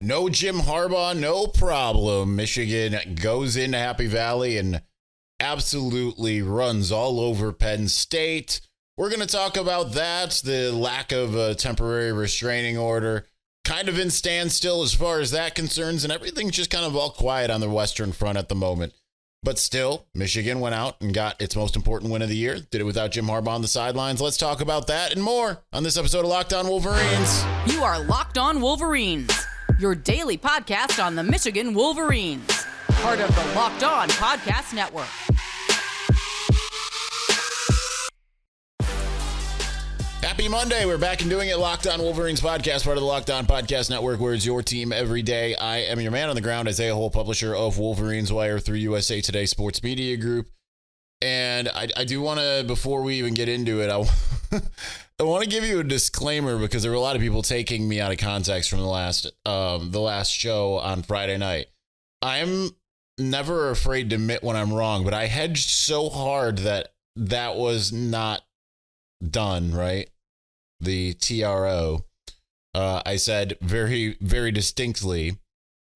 No Jim Harbaugh, no problem. Michigan goes into Happy Valley and absolutely runs all over Penn State. We're going to talk about that, the lack of a temporary restraining order, kind of in standstill as far as that concerns, and everything's just kind of all quiet on the Western Front at the moment. But still, Michigan went out and got its most important win of the year. Did it without Jim Harbaugh on the sidelines. Let's talk about that and more on this episode of Locked On Wolverines. You are Locked On Wolverines, your daily podcast on the Michigan Wolverines, part of the Locked On Podcast Network. Happy Monday. We're back and doing it. Locked On Wolverines podcast, part of the Locked On Podcast Network, where it's your team every day. I am your man on the ground, Isaiah Hole, publisher of Wolverines Wire through USA Today Sports Media Group. And I do want to, before we even get into it, I want to give you a disclaimer because there were a lot of people taking me out of context from the last show on Friday night. I'm never afraid to admit when I'm wrong, but I hedged so hard that was not done, right? The TRO. I said very, very distinctly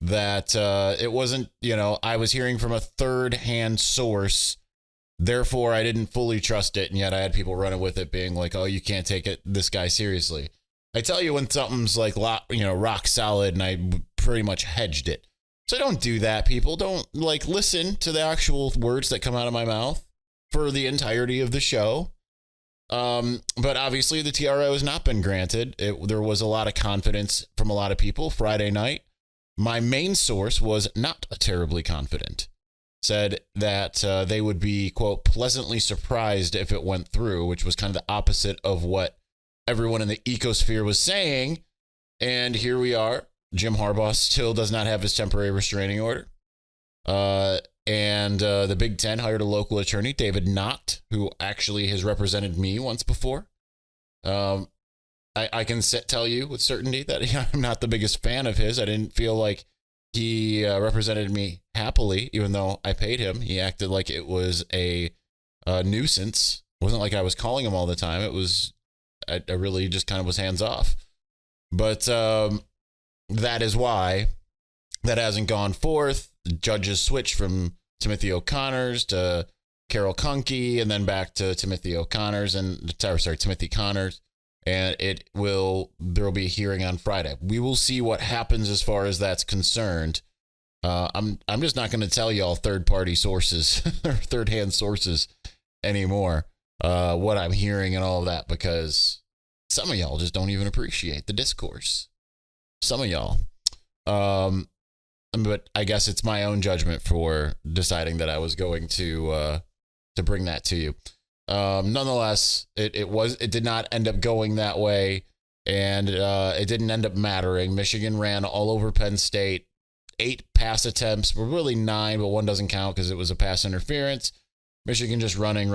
that it wasn't, I was hearing from a third-hand source. Therefore, I didn't fully trust it, and yet I had people running with it, being like, "Oh, you can't take this guy seriously." I tell you when something's like, rock solid, and I pretty much hedged it. So don't do that, people. Don't listen to the actual words that come out of my mouth for the entirety of the show. But obviously, the TRO has not been granted. There was a lot of confidence from a lot of people Friday night. My main source was not terribly confident. Said that they would be, quote, pleasantly surprised if it went through, which was kind of the opposite of what everyone in the ecosphere was saying. And here we are. Jim Harbaugh still does not have his temporary restraining order. And the Big Ten hired a local attorney, David Knott, who actually has represented me once before. I can tell you with certainty that I'm not the biggest fan of his. I didn't feel like he represented me happily, even though I paid him. He acted like it was a nuisance. It wasn't like I was calling him all the time. It was, I really just kind of was hands off. But that is why that hasn't gone forth. The judges switched from Timothy O'Connor's to Carol Kunke, and then back to Timothy Connors. And there will be a hearing on Friday. We will see what happens as far as that's concerned. I'm just not going to tell y'all third-party sources or third-hand sources anymore, what I'm hearing and all of that, because some of y'all just don't even appreciate the discourse. Some of y'all. But I guess it's my own judgment for deciding that I was going to bring that to you. Nonetheless, it did not end up going that way, and it didn't end up mattering. Michigan ran all over Penn State. 8 pass attempts, were really 9, but one doesn't count because it was a pass interference. Michigan just running.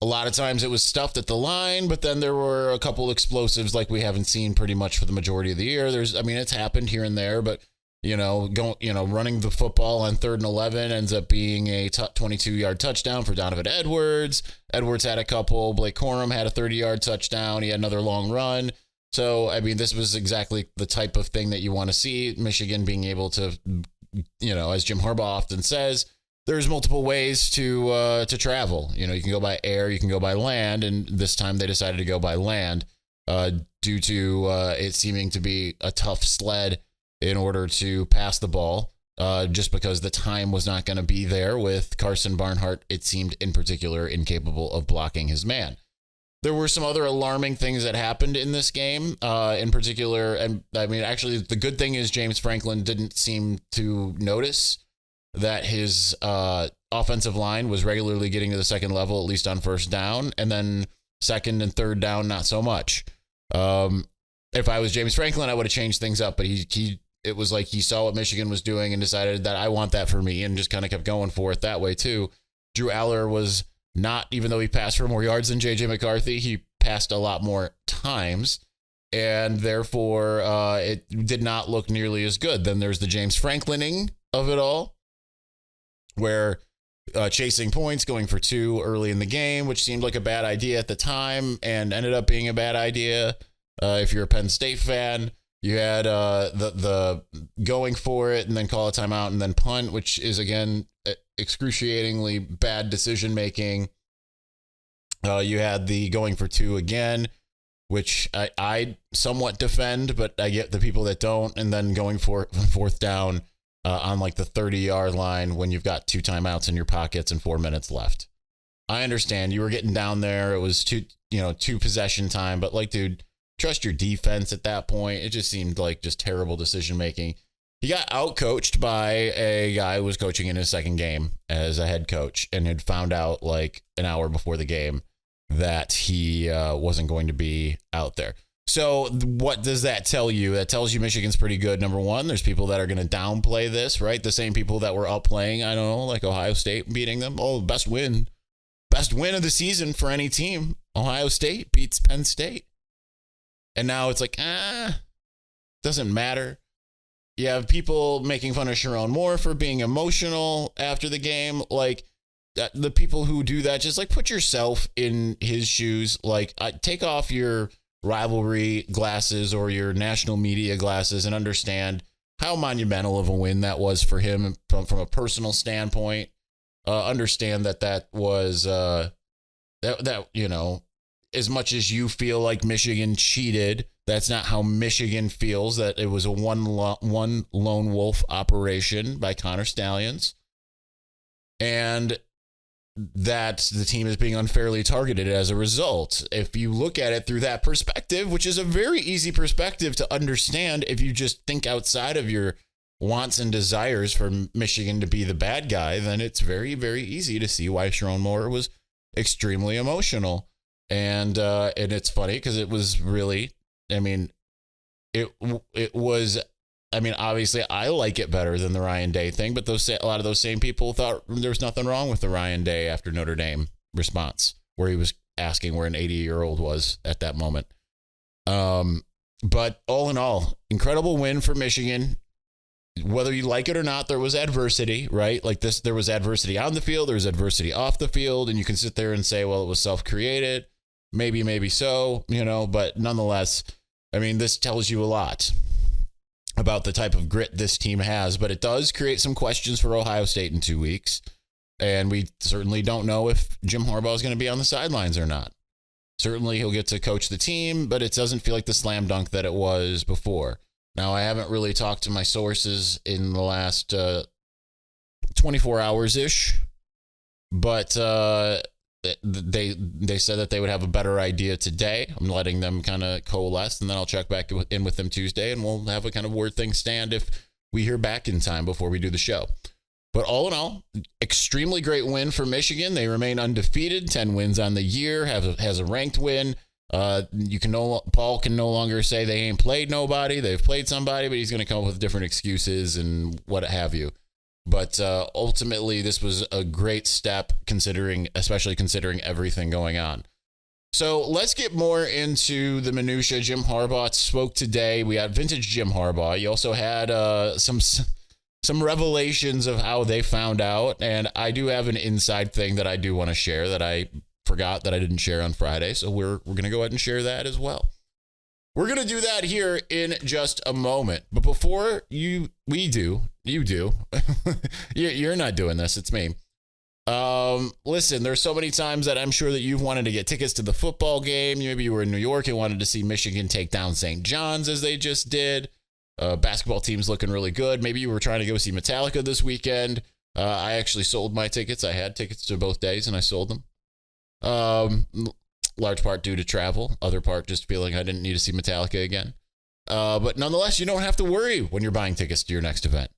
A lot of times it was stuffed at the line, but then there were a couple explosives like we haven't seen pretty much for the majority of the year. It's happened here and there, but running the football on 3rd and 11 ends up being a 22-yard touchdown for Donovan Edwards. Edwards had a couple. Blake Corum had a 30-yard touchdown. He had another long run. So, this was exactly the type of thing that you want to see. Michigan being able to, as Jim Harbaugh often says, there's multiple ways to travel. You can go by air, you can go by land, and this time they decided to go by land due to it seeming to be a tough sled in order to pass the ball, just because the time was not going to be there with Carson Barnhart, it seemed in particular, incapable of blocking his man. There were some other alarming things that happened in this game, in particular, and actually the good thing is James Franklin didn't seem to notice that his offensive line was regularly getting to the second level, at least on first down, and then second and third down, not so much. If I was James Franklin, I would have changed things up, but it was like he saw what Michigan was doing and decided that I want that for me, and just kind of kept going for it that way too. Drew Aller was not, even though he passed for more yards than J.J. McCarthy, he passed a lot more times, and therefore it did not look nearly as good. Then there's the James Franklining of it all, where chasing points, going for 2 early in the game, which seemed like a bad idea at the time and ended up being a bad idea. If you're a Penn State fan, you had the going for it and then call a timeout and then punt, which is, again, excruciatingly bad decision making. You had the going for two again, which I somewhat defend, but I get the people that don't, and then going for fourth down on like the 30-yard line when you've got 2 timeouts in your pockets and 4 minutes left. I understand you were getting down there. It was two possession time, but like, dude, trust your defense at that point. It just seemed like just terrible decision making. He got outcoached by a guy who was coaching in his second game as a head coach and had found out like an hour before the game that he wasn't going to be out there. So what does that tell you? That tells you Michigan's pretty good. Number one, there's people that are going to downplay this, right? The same people that were up playing, I don't know, like Ohio State beating them. Oh, best win of the season for any team. Ohio State beats Penn State. And now it's like, doesn't matter. You have people making fun of Sharon Moore for being emotional after the game. Like, the people who do that, just like put yourself in his shoes. Like, take off your rivalry glasses or your national media glasses and understand how monumental of a win that was for him from a personal standpoint. Understand that was that as much as you feel like Michigan cheated, that's not how Michigan feels, that it was a one lone wolf operation by Connor Stallions, and that the team is being unfairly targeted as a result. If you look at it through that perspective, which is a very easy perspective to understand if you just think outside of your wants and desires for Michigan to be the bad guy, then it's very, very easy to see why Sharon Moore was extremely emotional. And it's funny because it was really, it was, obviously I like it better than the Ryan Day thing, but a lot of those same people thought there was nothing wrong with the Ryan Day after Notre Dame response, where he was asking where an 80-year-old was at that moment. But all in all, incredible win for Michigan. Whether you like it or not, there was adversity, right? Like this, there was adversity on the field, there was adversity off the field, and you can sit there and say, well, it was self-created. Maybe so, but nonetheless, this tells you a lot about the type of grit this team has, but it does create some questions for Ohio State in 2 weeks. And we certainly don't know if Jim Harbaugh is going to be on the sidelines or not. Certainly he'll get to coach the team, but it doesn't feel like the slam dunk that it was before. Now, I haven't really talked to my sources in the last 24 hours-ish, but they said that they would have a better idea today. I'm letting them kind of coalesce, and then I'll check back in with them Tuesday, and we'll have a kind of where things stand if we hear back in time before we do the show. But all in all, extremely great win for Michigan. They remain undefeated, 10 wins on the year, has a ranked win. Paul can no longer say they ain't played nobody. They've played somebody, but he's going to come up with different excuses and what have you. But ultimately, this was a great step, especially considering everything going on. So let's get more into the minutia. Jim Harbaugh spoke today. We had vintage Jim Harbaugh. You also had some revelations of how they found out, and I do have an inside thing that I do want to share that I forgot that I didn't share on Friday. So we're going to go ahead and share that as well. We're going to do that here in just a moment. But before you do. You're not doing this. It's me. Listen, there's so many times that I'm sure that you've wanted to get tickets to the football game. Maybe you were in New York and wanted to see Michigan take down St. John's as they just did. Basketball team's looking really good. Maybe you were trying to go see Metallica this weekend. I actually sold my tickets. I had tickets to both days and I sold them. Large part due to travel, other part just feeling I didn't need to see Metallica again. But nonetheless, you don't have to worry when you're buying tickets to your next event.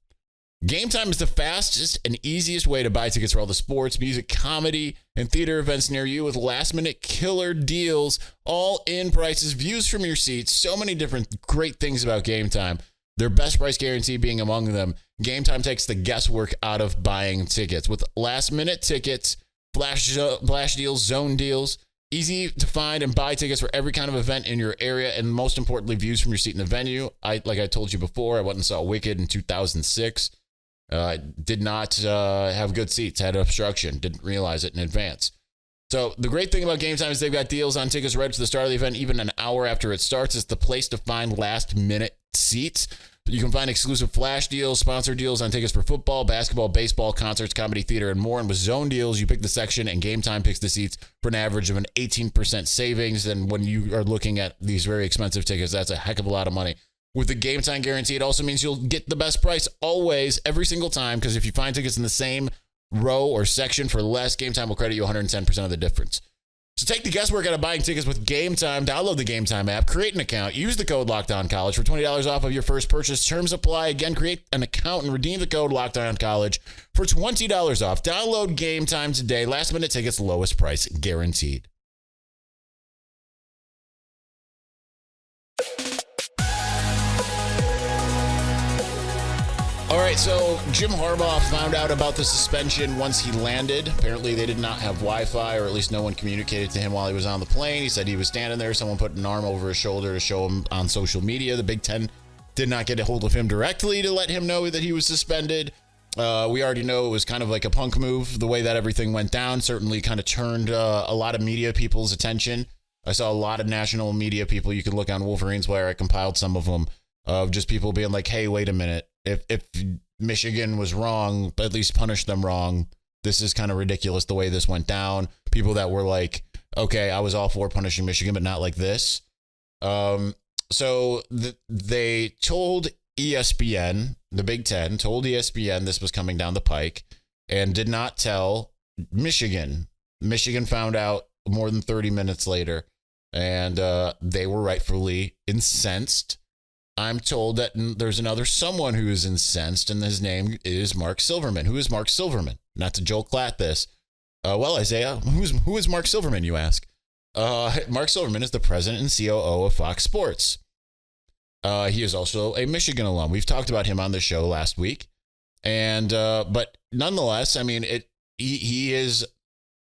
Gametime is the fastest and easiest way to buy tickets for all the sports, music, comedy, and theater events near you with last-minute killer deals, all in prices, views from your seats, so many different great things about Gametime. Their best price guarantee being among them. Gametime takes the guesswork out of buying tickets with last-minute tickets, flash deals, zone deals, easy to find and buy tickets for every kind of event in your area, and most importantly, views from your seat in the venue. Like I told you before, I went and saw Wicked in 2006. Did not have good seats, had obstruction, didn't realize it in advance. So the great thing about Gametime is they've got deals on tickets right to the start of the event, even an hour after it starts. It's the place to find last-minute seats. You can find exclusive flash deals, sponsored deals on tickets for football, basketball, baseball, concerts, comedy, theater, and more. And with zone deals, you pick the section and Gametime picks the seats for an average of an 18% savings. And when you are looking at these very expensive tickets, that's a heck of a lot of money. With the Gametime guarantee, it also means you'll get the best price always, every single time, because if you find tickets in the same row or section for less, Gametime will credit you 110% of the difference. So take the guesswork out of buying tickets with Gametime. Download the Gametime app, create an account, use the code LOCKEDONCollege for $20 off of your first purchase. Terms apply. Again, create an account and redeem the code LOCKEDONCollege for $20 off. Download Gametime today. Last minute tickets, lowest price guaranteed. All right, so Jim Harbaugh found out about the suspension once he landed. Apparently, they did not have Wi-Fi, or at least no one communicated to him while he was on the plane. He said he was standing there. Someone put an arm over his shoulder to show him on social media. The Big Ten did not get a hold of him directly to let him know that he was suspended. We already know it was kind of like a punk move, the way that everything went down. Certainly kind of turned a lot of media people's attention. I saw a lot of national media people. You can look on Wolverines where I compiled some of them, of just people being like, hey, wait a minute. If Michigan was wrong, at least punish them wrong. This is kind of ridiculous the way this went down. People that were like, okay, I was all for punishing Michigan, but not like this. So they told ESPN, the Big Ten, told ESPN this was coming down the pike and did not tell Michigan. Michigan found out more than 30 minutes later, and they were rightfully incensed. I'm told that there's another someone who is incensed, and his name is Mark Silverman. Who is Mark Silverman? Not to Joel Klatt this. Well, Isaiah, who is Mark Silverman, you ask? Mark Silverman is the president and COO of Fox Sports. He is also a Michigan alum. We've talked about him on the show last week. And but nonetheless, I mean, he is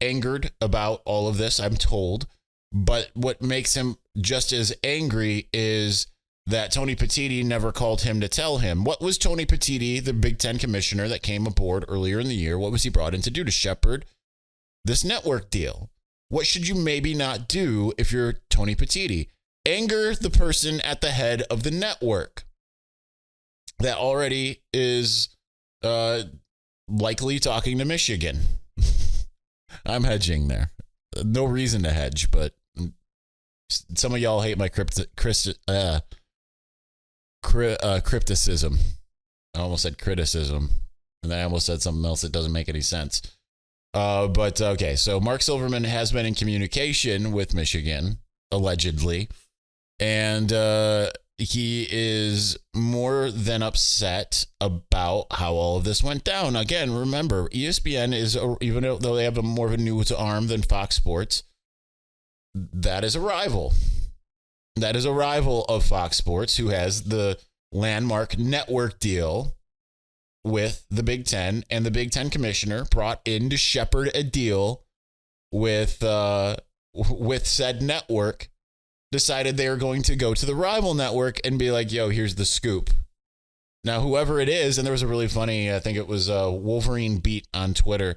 angered about all of this, I'm told. But what makes him just as angry is that Tony Petitti never called him to tell him. What was Tony Petitti, the Big Ten commissioner that came aboard earlier in the year, what was he brought in to do? To shepherd this network deal. What should you maybe not do if you're Tony Petitti? Anger the person at the head of the network that already is likely talking to Michigan. I'm hedging there. No reason to hedge, but some of y'all hate my crypticism. I almost said criticism, and then I almost said something else that doesn't make any sense. But okay, so Mark Silverman has been in communication with Michigan, allegedly, and he is more than upset about how all of this went down. Again, remember, ESPN is, even though they have more of a news arm than Fox Sports, that is a rival. That is a rival of Fox Sports, who has the landmark network deal with the Big Ten, and the Big Ten commissioner brought in to shepherd a deal with said network, decided they were going to go to the rival network and be like, yo, here's the scoop. Now, whoever it is, and there was a really funny, I think it was Wolverine Beat on Twitter,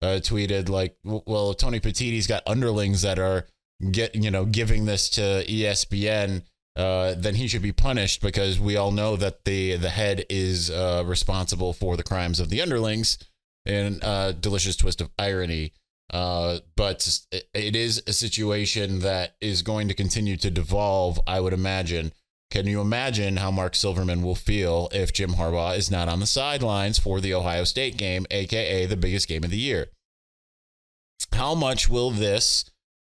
tweeted like, well, Tony Petitti's got underlings that are giving this to ESPN, then he should be punished, because we all know that the head is responsible for the crimes of the underlings, in a delicious twist of irony. But it is a situation that is going to continue to devolve, I would imagine. Can you imagine how Mark Silverman will feel if Jim Harbaugh is not on the sidelines for the Ohio State game, aka the biggest game of the year? How much will this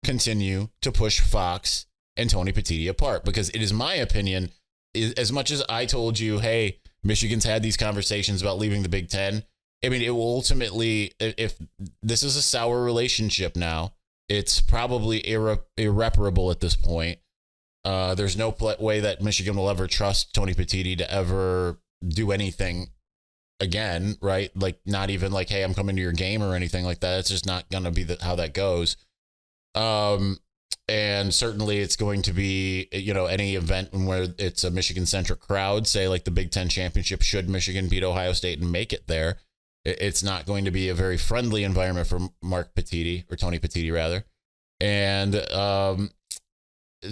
continue to push Fox and Tony Petitti apart? Because it is my opinion, as much as I told you, hey, Michigan's had these conversations about leaving the Big Ten, I mean, it will ultimately, if this is a sour relationship now, it's probably irreparable at this point. There's no way that Michigan will ever trust Tony Petitti to ever do anything again, right? Like, not even like, hey, I'm coming to your game or anything like that. It's just not going to be how that goes. And certainly it's going to be, any event where it's a Michigan-centric crowd, say like the Big Ten championship, should Michigan beat Ohio State and make it there. It's not going to be a very friendly environment for Mark Petitti, or Tony Petitti rather. And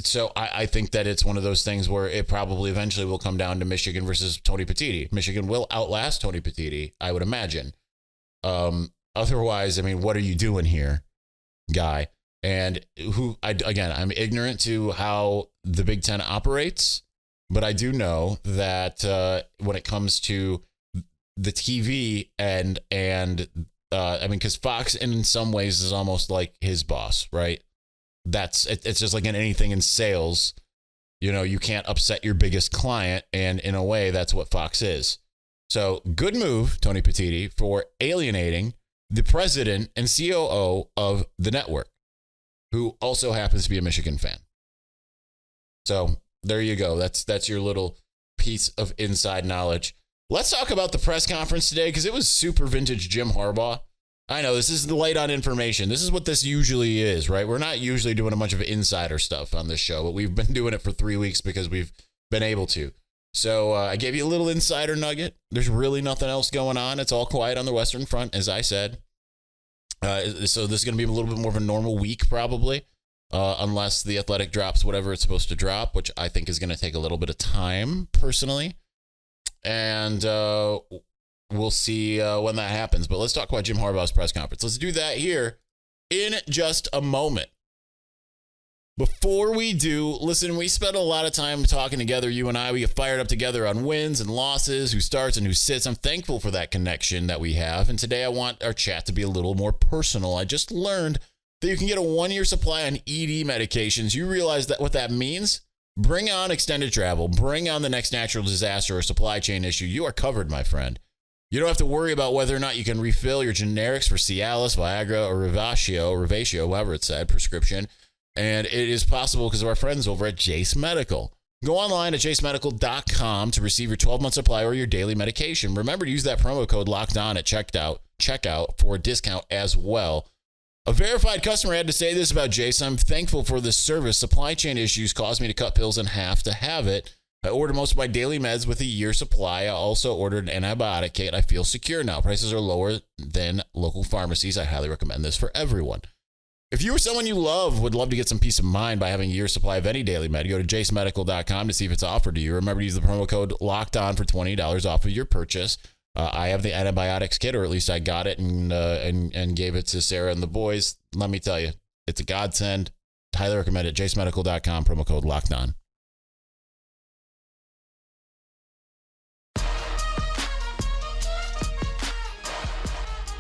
so I think that it's one of those things where it probably eventually will come down to Michigan versus Tony Petitti. Michigan will outlast Tony Petitti, I would imagine. Otherwise, I mean, what are you doing here, guy? And I'm ignorant to how the Big Ten operates, but I do know that when it comes to the TV and because Fox in some ways is almost like his boss, right? It's just like in anything in sales, you can't upset your biggest client. And in a way, that's what Fox is. So good move, Tony Petitti, for alienating the president and COO of the network, who also happens to be a Michigan fan. So there you go. That's your little piece of inside knowledge. Let's talk about the press conference today, because it was super vintage Jim Harbaugh. I know this is the light on information. This is what this usually is, right? We're not usually doing a bunch of insider stuff on this show, but we've been doing it for 3 weeks because we've been able to. So I gave you a little insider nugget. There's really nothing else going on. It's all quiet on the Western Front, as I said. So this is going to be a little bit more of a normal week, probably, unless the Athletic drops whatever it's supposed to drop, which I think is going to take a little bit of time, personally. And we'll see when that happens. But let's talk about Jim Harbaugh's press conference. Let's do that here in just a moment. Before we do, listen, we spent a lot of time talking together, you and I. We get fired up together on wins and losses, who starts and who sits. I'm thankful for that connection that we have. And today I want our chat to be a little more personal. I just learned that you can get a 1-year supply on ED medications. You realize that what that means? Bring on extended travel. Bring on the next natural disaster or supply chain issue. You are covered, my friend. You don't have to worry about whether or not you can refill your generics for Cialis, Viagra, or Revatio, however it's said, prescription. And it is possible because of our friends over at Jace Medical. Go online at jacemedical.com to receive your 12-month supply or your daily medication. Remember to use that promo code LOCKEDON at checkout for a discount as well. A verified customer had to say this about Jace. I'm thankful for this service. Supply chain issues caused me to cut pills in half to have it. I order most of my daily meds with a year supply. I also ordered an antibiotic kit. I feel secure now. Prices are lower than local pharmacies. I highly recommend this for everyone. If you or someone you would love to get some peace of mind by having a year's supply of any daily med, go to jacemedical.com to see if it's offered to you. Remember to use the promo code LOCKEDON for $20 off of your purchase. I have the antibiotics kit, or at least I got it and gave it to Sarah and the boys. Let me tell you, it's a godsend. Highly recommend it. jacemedical.com, promo code LOCKEDON.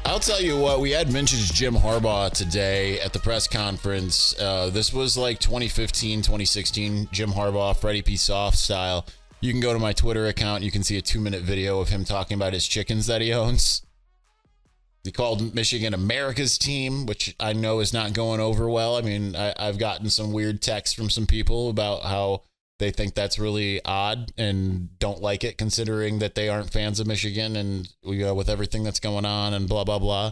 I'll tell you what, we had vintage Jim Harbaugh today at the press conference. This was like 2015, 2016 Jim Harbaugh, Freddie P. Soft style. You can go to my Twitter account. You can see a 2-minute video of him talking about his chickens that he owns. He called Michigan America's team, which I know is not going over well. I mean, I've gotten some weird texts from some people about how they think that's really odd and don't like it, considering that they aren't fans of Michigan and with everything that's going on and blah, blah, blah.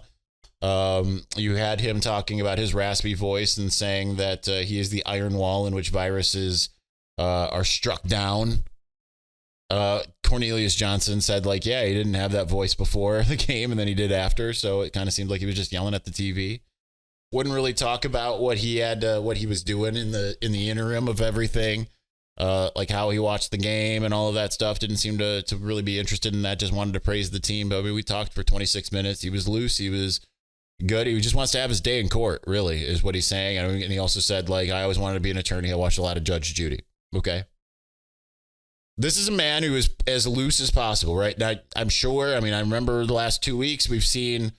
You had him talking about his raspy voice and saying that he is the iron wall in which viruses are struck down. Cornelius Johnson said, he didn't have that voice before the game and then he did after. So it kind of seemed like he was just yelling at the TV. Wouldn't really talk about what he had, what he was doing in the interim of everything. Like how he watched the game and all of that stuff. Didn't seem to really be interested in that. Just wanted to praise the team. But I mean, we talked for 26 minutes. He was loose. He was good. He just wants to have his day in court, really, is what he's saying. And he also said, I always wanted to be an attorney. I watched a lot of Judge Judy. Okay. This is a man who is as loose as possible, right? Now, I'm sure, I remember the last 2 weeks we've seen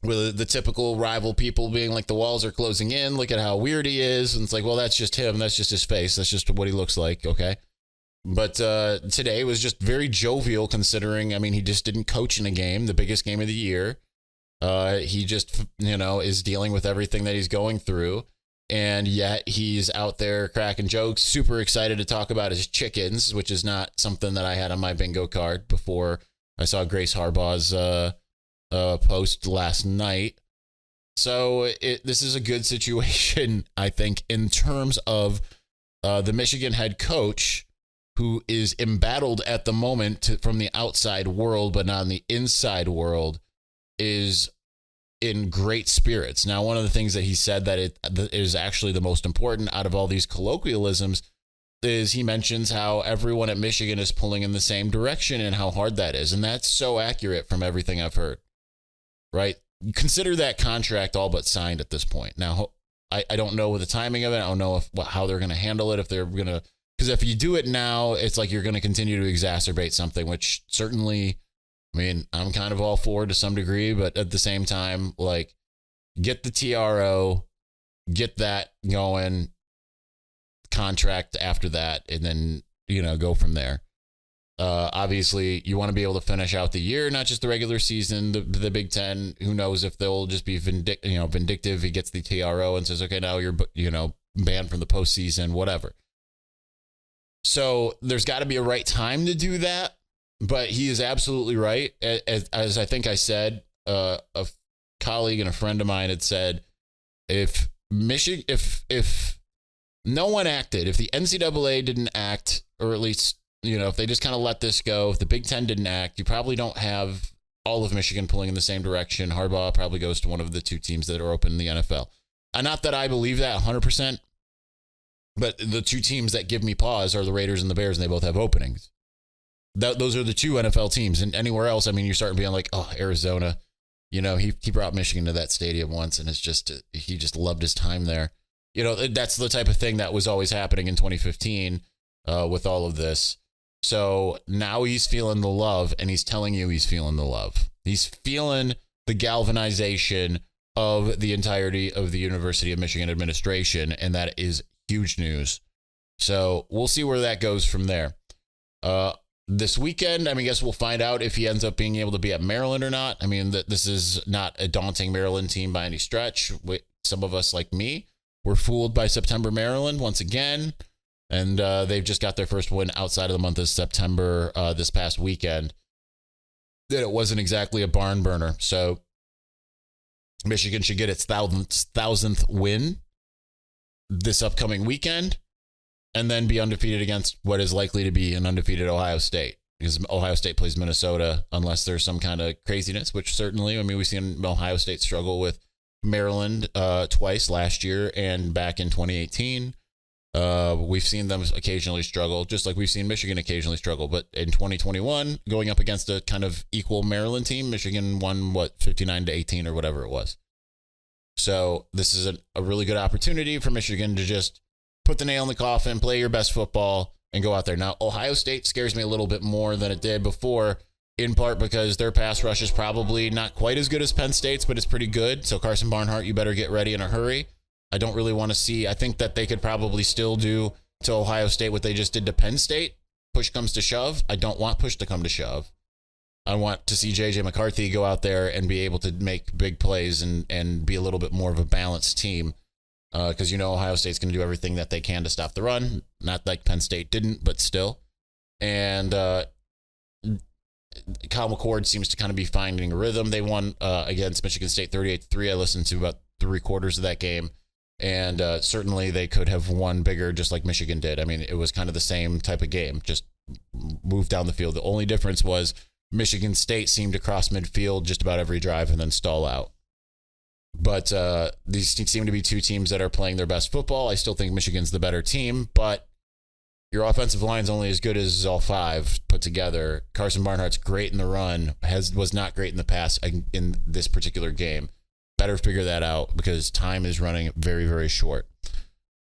with the typical rival people being like, the walls are closing in. Look at how weird he is. And it's like, well, that's just him. That's just his face. That's just what he looks like. Okay. But today was just very jovial, considering, he just didn't coach in a game, the biggest game of the year. He just, is dealing with everything that he's going through. And yet he's out there cracking jokes, super excited to talk about his chickens, which is not something that I had on my bingo card before I saw Grace Harbaugh's post last night. So this is a good situation, I think, in terms of the Michigan head coach who is embattled at the moment from the outside world, but not in the inside world, is in great spirits. Now, one of the things that he said that is actually the most important out of all these colloquialisms is he mentions how everyone at Michigan is pulling in the same direction and how hard that is. And that's so accurate from everything I've heard, right? Consider that contract all but signed at this point. Now, I don't know the timing of it. I don't know how they're going to handle it, if they're going to, because if you do it now, it's like you're going to continue to exacerbate something, which certainly, I mean, I'm kind of all for to some degree, but at the same time, like, get the TRO, get that going, contract after that, and then, go from there. Obviously, you want to be able to finish out the year, not just the regular season. The Big Ten, who knows if they'll just be vindictive. He gets the TRO and says, okay, now you're banned from the postseason, whatever. So there's got to be a right time to do that. But he is absolutely right. As I think I said, a colleague and a friend of mine had said, if no one acted, if the NCAA didn't act, or at least, if they just kind of let this go, if the Big Ten didn't act, you probably don't have all of Michigan pulling in the same direction. Harbaugh probably goes to one of the two teams that are open in the NFL. And not that I believe that 100%, but the two teams that give me pause are the Raiders and the Bears, and they both have openings. Those are the two NFL teams. And anywhere else, I mean, you're starting being like, oh, Arizona. He brought Michigan to that stadium once, and he just loved his time there. That's the type of thing that was always happening in 2015 with all of this. So now he's feeling the love, and he's telling you he's feeling the love. He's feeling the galvanization of the entirety of the University of Michigan administration, and that is huge news. So we'll see where that goes from there. This weekend, I guess we'll find out if he ends up being able to be at Maryland or not. I mean, this is not a daunting Maryland team by any stretch. Some of us, like me, were fooled by September Maryland once again. And they've just got their first win outside of the month of September this past weekend. That it wasn't exactly a barn burner. So Michigan should get its thousandth win this upcoming weekend, and then be undefeated against what is likely to be an undefeated Ohio State, because Ohio State plays Minnesota unless there's some kind of craziness, which certainly, we've seen Ohio State struggle with Maryland twice last year and back in 2018. We've seen them occasionally struggle, just like we've seen Michigan occasionally struggle. But in 2021, going up against a kind of equal Maryland team, Michigan won, 59-18 or whatever it was. So this is a really good opportunity for Michigan to just put the nail in the coffin, play your best football, and go out there. Now, Ohio State scares me a little bit more than it did before, in part because their pass rush is probably not quite as good as Penn State's, but it's pretty good. So Carson Barnhart, you better get ready in a hurry. I don't really want to see. I think that they could probably still do to Ohio State what they just did to Penn State. Push comes to shove. I don't want push to come to shove. I want to see JJ McCarthy go out there and be able to make big plays and be a little bit more of a balanced team. Because Ohio State's going to do everything that they can to stop the run. Not like Penn State didn't, but still. And Kyle McCord seems to kind of be finding a rhythm. They won against Michigan State 38-3. I listened to about 3/4 of that game. And certainly they could have won bigger, just like Michigan did. It was kind of the same type of game, just moved down the field. The only difference was Michigan State seemed to cross midfield just about every drive and then stall out. But these seem to be two teams that are playing their best football. I still think Michigan's the better team, but your offensive line's only as good as all five put together. Carson Barnhart's great in the run, was not great in the pass in this particular game. Better figure that out because time is running very, very short.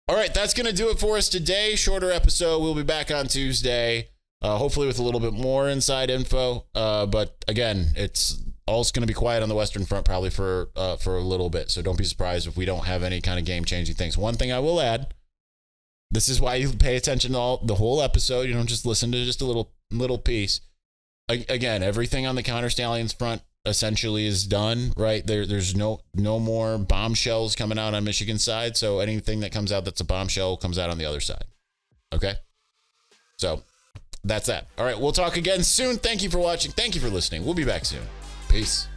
All right, that's going to do it for us today. Shorter episode. We'll be back on Tuesday, hopefully with a little bit more inside info. But again, it's going to be quiet on the Western Front probably for a little bit. So don't be surprised if we don't have any kind of game-changing things. One thing I will add, this is why you pay attention to the whole episode. You don't just listen to just a little piece. Again, everything on the Counter Stallions front essentially is done, right? There's no more bombshells coming out on Michigan's side. So anything that comes out that's a bombshell comes out on the other side. Okay? So that's that. All right, we'll talk again soon. Thank you for watching. Thank you for listening. We'll be back soon. Peace.